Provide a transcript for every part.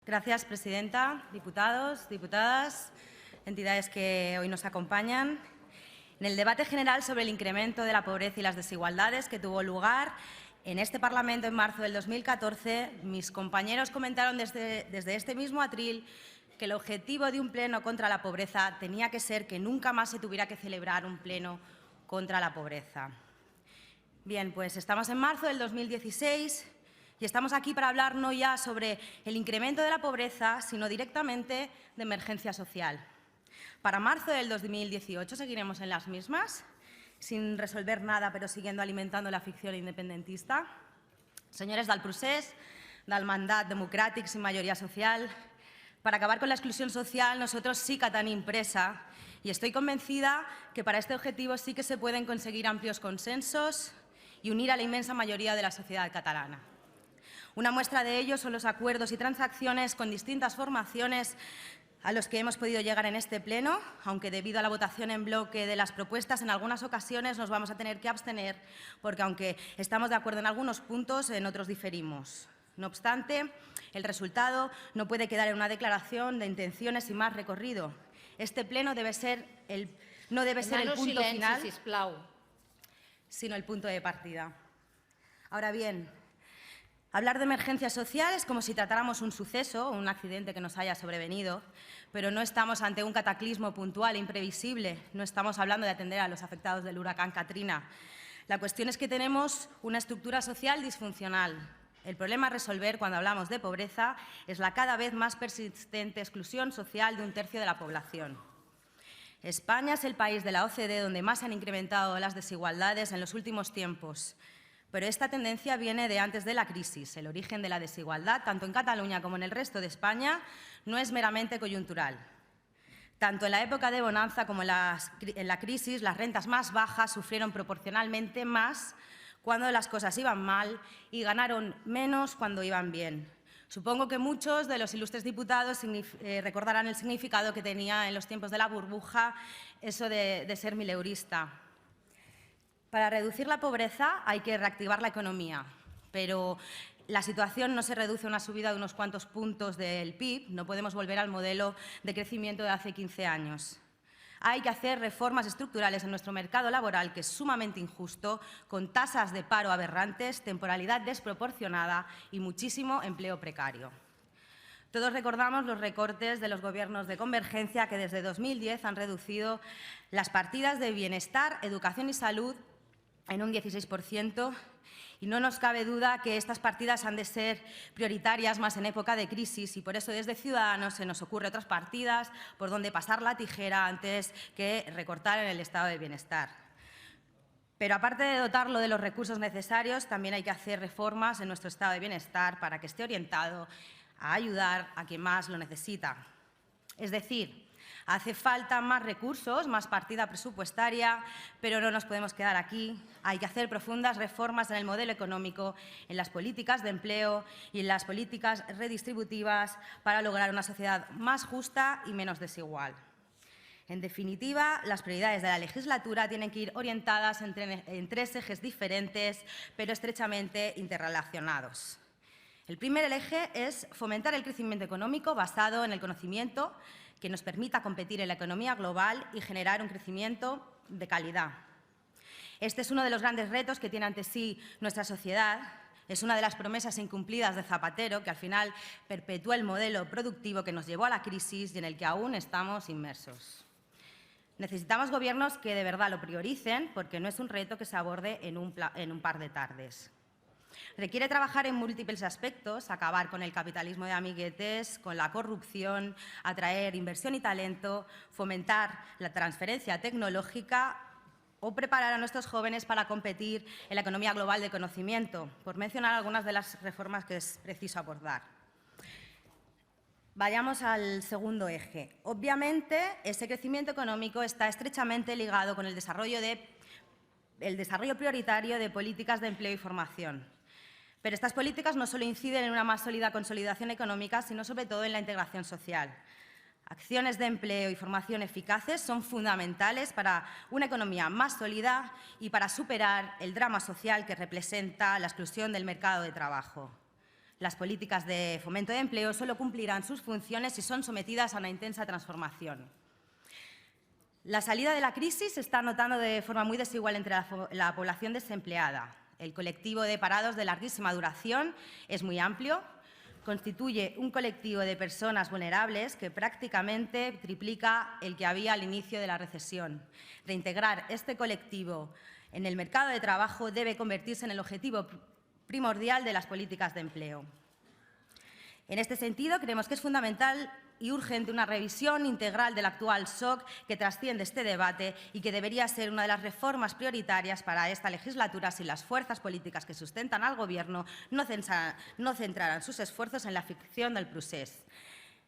Gracias, presidenta, diputados, diputadas, entidades que hoy nos acompañan. En el debate general sobre el incremento de la pobreza y las desigualdades que tuvo lugar en este Parlamento en marzo del 2014, mis compañeros comentaron desde este mismo atril que el objetivo de un pleno contra la pobreza tenía que ser que nunca más se tuviera que celebrar un pleno contra la pobreza. Bien, pues estamos en marzo del 2016 y estamos aquí para hablar no ya sobre el incremento de la pobreza, sino directamente de emergencia social. Para marzo del 2018 seguiremos en las mismas, sin resolver nada, pero siguiendo alimentando la ficción independentista. Senyores del procés, del mandat democràtic sin mayoría social, para acabar con la exclusión social nosotros sí que tenim presa y estoy convencida que para este objetivo sí que se pueden conseguir amplios consensos y unir a la inmensa mayoría de la sociedad catalana. Una muestra de ello son los acuerdos y transacciones con distintas formaciones a los que hemos podido llegar en este pleno, aunque debido a la votación en bloque de las propuestas en algunas ocasiones nos vamos a tener que abstener porque aunque estamos de acuerdo en algunos puntos, en otros diferimos. No obstante, el resultado no puede quedar en una declaración de intenciones sin más recorrido. Este pleno no debe ser el punto final, sino el punto de partida. Ahora bien, hablar de emergencia social es como si tratáramos un suceso o un accidente que nos haya sobrevenido, pero no estamos ante un cataclismo puntual e imprevisible, no estamos hablando de atender a los afectados del huracán Katrina. La cuestión es que tenemos una estructura social disfuncional. El problema a resolver cuando hablamos de pobreza es la cada vez más persistente exclusión social de un tercio de la población. España es el país de la OCDE donde más se han incrementado las desigualdades en los últimos tiempos. Pero esta tendencia viene de antes de la crisis. El origen de la desigualdad, tanto en Cataluña como en el resto de España, no es meramente coyuntural. Tanto en la época de bonanza como en la crisis, las rentas más bajas sufrieron proporcionalmente más cuando las cosas iban mal y ganaron menos cuando iban bien. Supongo que muchos de los ilustres diputados recordarán el significado que tenía en los tiempos de la burbuja eso de ser mileurista. Para reducir la pobreza hay que reactivar la economía, pero la situación no se reduce a una subida de unos cuantos puntos del PIB, no podemos volver al modelo de crecimiento de hace 15 años. Hay que hacer reformas estructurales en nuestro mercado laboral, que es sumamente injusto, con tasas de paro aberrantes, temporalidad desproporcionada y muchísimo empleo precario. Todos recordamos los recortes de los gobiernos de convergencia que desde 2010 han reducido las partidas de bienestar, educación y salud en un 16%, y no nos cabe duda que estas partidas han de ser prioritarias más en época de crisis y por eso desde Ciudadanos se nos ocurre otras partidas por donde pasar la tijera antes que recortar en el estado de bienestar. Pero aparte de dotarlo de los recursos necesarios, también hay que hacer reformas en nuestro estado de bienestar para que esté orientado a ayudar a quien más lo necesita. Es decir, hace falta más recursos, más partida presupuestaria, pero no nos podemos quedar aquí. Hay que hacer profundas reformas en el modelo económico, en las políticas de empleo y en las políticas redistributivas para lograr una sociedad más justa y menos desigual. En definitiva, las prioridades de la legislatura tienen que ir orientadas en tres ejes diferentes, pero estrechamente interrelacionados. El primer eje es fomentar el crecimiento económico basado en el conocimiento, que nos permita competir en la economía global y generar un crecimiento de calidad. Este es uno de los grandes retos que tiene ante sí nuestra sociedad. Es una de las promesas incumplidas de Zapatero, que al final perpetúa el modelo productivo que nos llevó a la crisis y en el que aún estamos inmersos. Necesitamos gobiernos que de verdad lo prioricen, porque no es un reto que se aborde en un par de tardes. Requiere trabajar en múltiples aspectos, acabar con el capitalismo de amiguetes, con la corrupción, atraer inversión y talento, fomentar la transferencia tecnológica o preparar a nuestros jóvenes para competir en la economía global de conocimiento, por mencionar algunas de las reformas que es preciso abordar. Vayamos al segundo eje. Obviamente, ese crecimiento económico está estrechamente ligado con el desarrollo prioritario de políticas de empleo y formación. Pero estas políticas no solo inciden en una más sólida consolidación económica, sino sobre todo en la integración social. Acciones de empleo y formación eficaces son fundamentales para una economía más sólida y para superar el drama social que representa la exclusión del mercado de trabajo. Las políticas de fomento de empleo solo cumplirán sus funciones si son sometidas a una intensa transformación. La salida de la crisis se está notando de forma muy desigual entre la población desempleada. El colectivo de parados de larguísima duración es muy amplio, constituye un colectivo de personas vulnerables que prácticamente triplica el que había al inicio de la recesión. Reintegrar este colectivo en el mercado de trabajo debe convertirse en el objetivo primordial de las políticas de empleo. En este sentido, creemos que es fundamental y urgente una revisión integral del actual SOC que trasciende este debate y que debería ser una de las reformas prioritarias para esta legislatura si las fuerzas políticas que sustentan al Gobierno no centraran sus esfuerzos en la ficción del procés.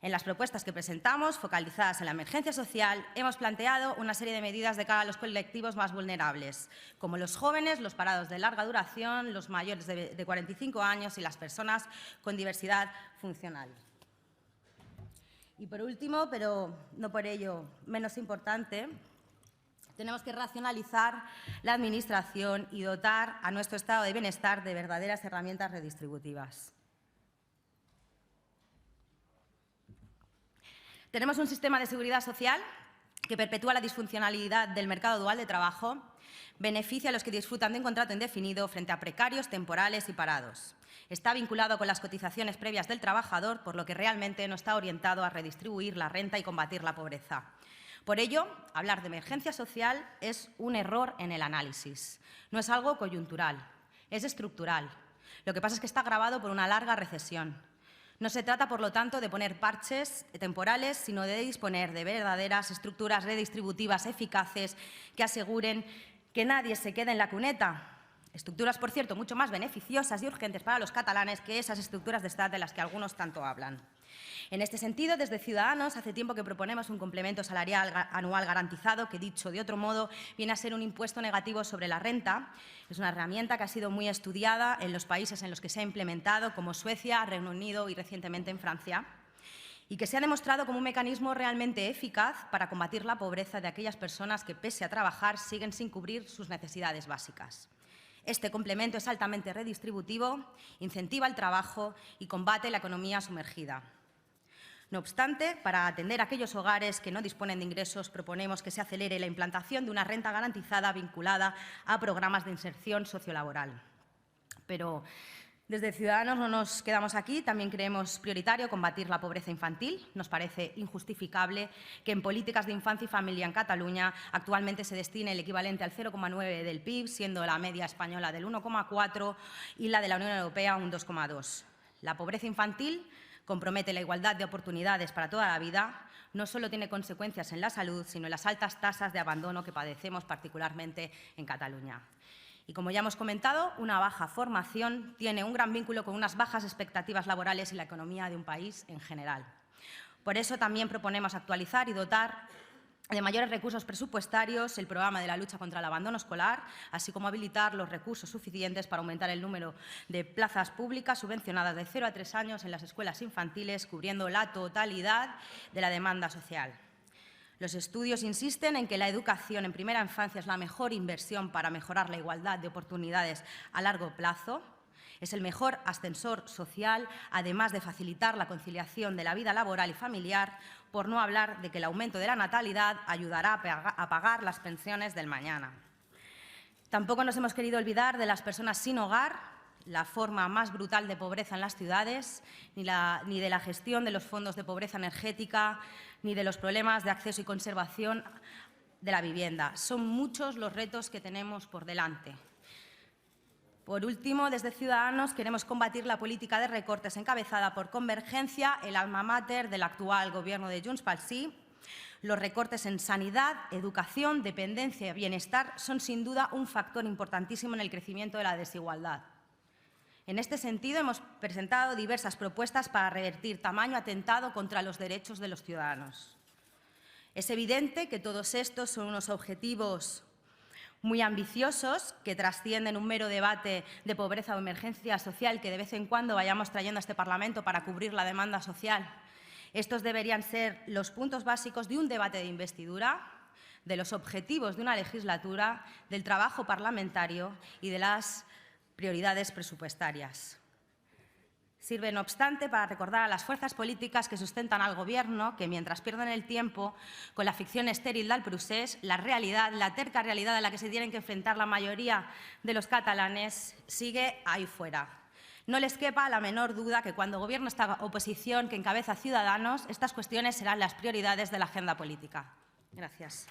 En las propuestas que presentamos, focalizadas en la emergencia social, hemos planteado una serie de medidas de cara a los colectivos más vulnerables, como los jóvenes, los parados de larga duración, los mayores de 45 años y las personas con diversidad funcional. Y por último, pero no por ello menos importante, tenemos que racionalizar la Administración y dotar a nuestro estado de bienestar de verdaderas herramientas redistributivas. Tenemos un sistema de seguridad social que perpetúa la disfuncionalidad del mercado dual de trabajo, beneficia a los que disfrutan de un contrato indefinido frente a precarios, temporales y parados. Está vinculado con las cotizaciones previas del trabajador, por lo que realmente no está orientado a redistribuir la renta y combatir la pobreza. Por ello, hablar de emergencia social es un error en el análisis. No es algo coyuntural, es estructural. Lo que pasa es que está agravado por una larga recesión. No se trata, por lo tanto, de poner parches temporales, sino de disponer de verdaderas estructuras redistributivas eficaces que aseguren que nadie se quede en la cuneta. Estructuras, por cierto, mucho más beneficiosas y urgentes para los catalanes que esas estructuras de Estado de las que algunos tanto hablan. En este sentido, desde Ciudadanos, hace tiempo que proponemos un complemento salarial anual garantizado que, dicho de otro modo, viene a ser un impuesto negativo sobre la renta. Es una herramienta que ha sido muy estudiada en los países en los que se ha implementado, como Suecia, Reino Unido y recientemente en Francia, y que se ha demostrado como un mecanismo realmente eficaz para combatir la pobreza de aquellas personas que, pese a trabajar, siguen sin cubrir sus necesidades básicas. Este complemento es altamente redistributivo, incentiva el trabajo y combate la economía sumergida. No obstante, para atender a aquellos hogares que no disponen de ingresos, proponemos que se acelere la implantación de una renta garantizada vinculada a programas de inserción sociolaboral. Pero desde Ciudadanos no nos quedamos aquí, también creemos prioritario combatir la pobreza infantil. Nos parece injustificable que en políticas de infancia y familia en Cataluña actualmente se destine el equivalente al 0,9 del PIB, siendo la media española del 1,4 y la de la Unión Europea un 2,2. La pobreza infantil compromete la igualdad de oportunidades para toda la vida, no solo tiene consecuencias en la salud, sino en las altas tasas de abandono que padecemos particularmente en Cataluña. Y como ya hemos comentado, una baja formación tiene un gran vínculo con unas bajas expectativas laborales y la economía de un país en general. Por eso también proponemos actualizar y dotar de mayores recursos presupuestarios el programa de la lucha contra el abandono escolar, así como habilitar los recursos suficientes para aumentar el número de plazas públicas subvencionadas de 0 a 3 años en las escuelas infantiles, cubriendo la totalidad de la demanda social. Los estudios insisten en que la educación en primera infancia es la mejor inversión para mejorar la igualdad de oportunidades a largo plazo. Es el mejor ascensor social, además de facilitar la conciliación de la vida laboral y familiar, por no hablar de que el aumento de la natalidad ayudará a pagar las pensiones del mañana. Tampoco nos hemos querido olvidar de las personas sin hogar, la forma más brutal de pobreza en las ciudades, ni de la gestión de los fondos de pobreza energética, ni de los problemas de acceso y conservación de la vivienda. Son muchos los retos que tenemos por delante. Por último, desde Ciudadanos queremos combatir la política de recortes encabezada por Convergencia, el alma mater del actual Gobierno de Junts pel Sí. Los recortes en sanidad, educación, dependencia y bienestar son sin duda un factor importantísimo en el crecimiento de la desigualdad. En este sentido, hemos presentado diversas propuestas para revertir tamaño atentado contra los derechos de los ciudadanos. Es evidente que todos estos son unos objetivos muy ambiciosos que trascienden un mero debate de pobreza o emergencia social que de vez en cuando vayamos trayendo a este Parlamento para cubrir la demanda social. Estos deberían ser los puntos básicos de un debate de investidura, de los objetivos de una legislatura, del trabajo parlamentario y de las prioridades presupuestarias. Sirve, no obstante, para recordar a las fuerzas políticas que sustentan al Gobierno que, mientras pierden el tiempo con la ficción estéril del procés, la realidad, la terca realidad a la que se tienen que enfrentar la mayoría de los catalanes, sigue ahí fuera. No les quepa la menor duda que cuando gobierna esta oposición que encabeza Ciudadanos, estas cuestiones serán las prioridades de la agenda política. Gracias.